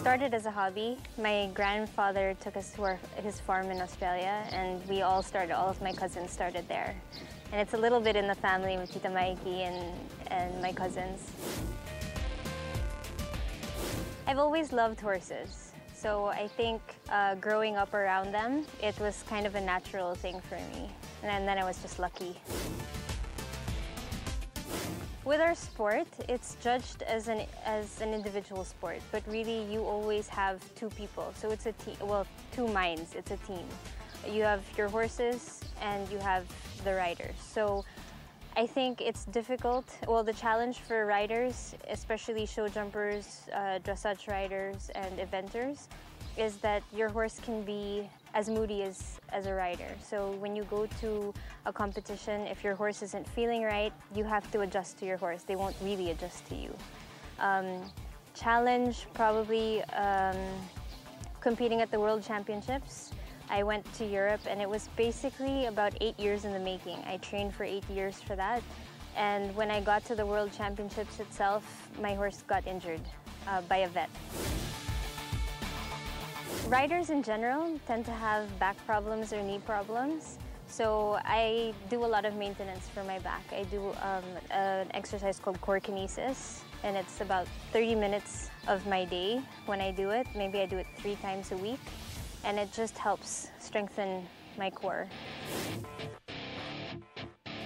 started as a hobby. My grandfather took us to his farm in Australia, and we all started, all of my cousins started there. And it's a little bit in the family with Tita Maiki and my cousins. I've always loved horses, so I think growing up around them, it was kind of a natural thing for me. And then I was just lucky. With our sport, it's judged as an individual sport, but really you always have two people. So it's a team, well, two minds, it's a team. You have your horses and you have the riders. So I think it's difficult. Well, the challenge for riders, especially show jumpers, dressage riders, and eventers, is that your horse can be as moody as a rider. So when you go to a competition, if your horse isn't feeling right, you have to adjust to your horse. They won't really adjust to you. Challenge, probably competing at the World Championships. I went to Europe, and it was basically about 8 years in the making. I trained for 8 years for that. And when I got to the World Championships itself, my horse got injured by a vet. Riders in general tend to have back problems or knee problems, so I do a lot of maintenance for my back. I do an exercise called core kinesis, and it's about 30 minutes of my day when I do it. Maybe I do it 3 times a week, and it just helps strengthen my core.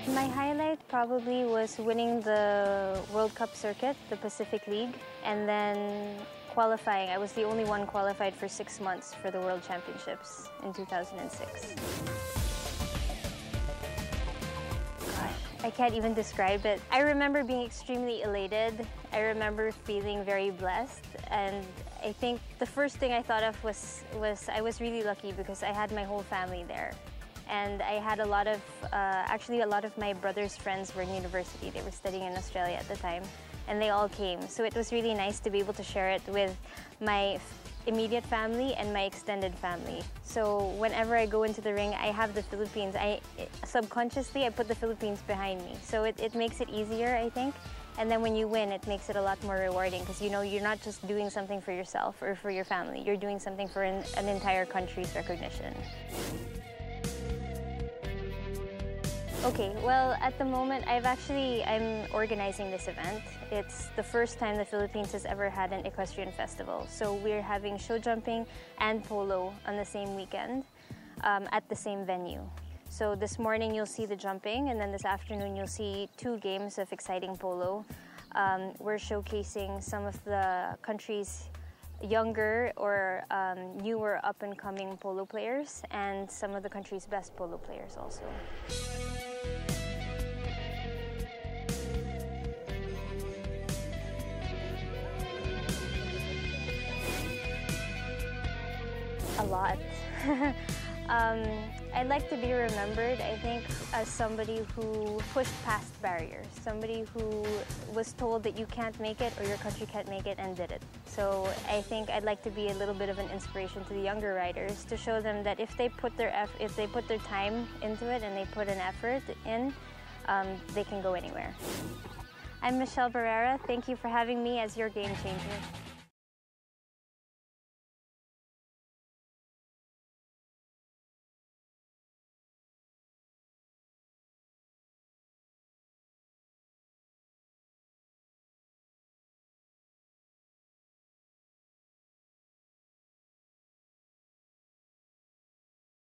My highlight probably was winning the World Cup circuit, the Pacific League, and then qualifying. I was the only one qualified for 6 months for the World Championships in 2006. Gosh, I can't even describe it. I remember being extremely elated. I remember feeling very blessed, and I think the first thing I thought of was I was really lucky because I had my whole family there. And I had a lot of, actually a lot of my brother's friends were in university. They were studying in Australia at the time, and they all came. So it was really nice to be able to share it with my immediate family and my extended family. So whenever I go into the ring, I have the Philippines. Subconsciously, I put the Philippines behind me. So it makes it easier, I think. And then when you win, it makes it a lot more rewarding because you know you're not just doing something for yourself or for your family. You're doing something for an entire country's recognition. Okay, well, at the moment, I'm organizing this event. It's the first time the Philippines has ever had an equestrian festival. So we're having show jumping and polo on the same weekend at the same venue. So this morning you'll see the jumping, and then this afternoon you'll see 2 games of exciting polo. We're showcasing some of the country's younger or newer up-and-coming polo players and some of the country's best polo players also. A lot. I'd like to be remembered, I think, as somebody who pushed past barriers, somebody who was told that you can't make it or your country can't make it and did it. So I think I'd like to be a little bit of an inspiration to the younger riders to show them that if they put their time into it and they put an effort in, they can go anywhere. I'm Michelle Barrera. Thank you for having me as your game changer.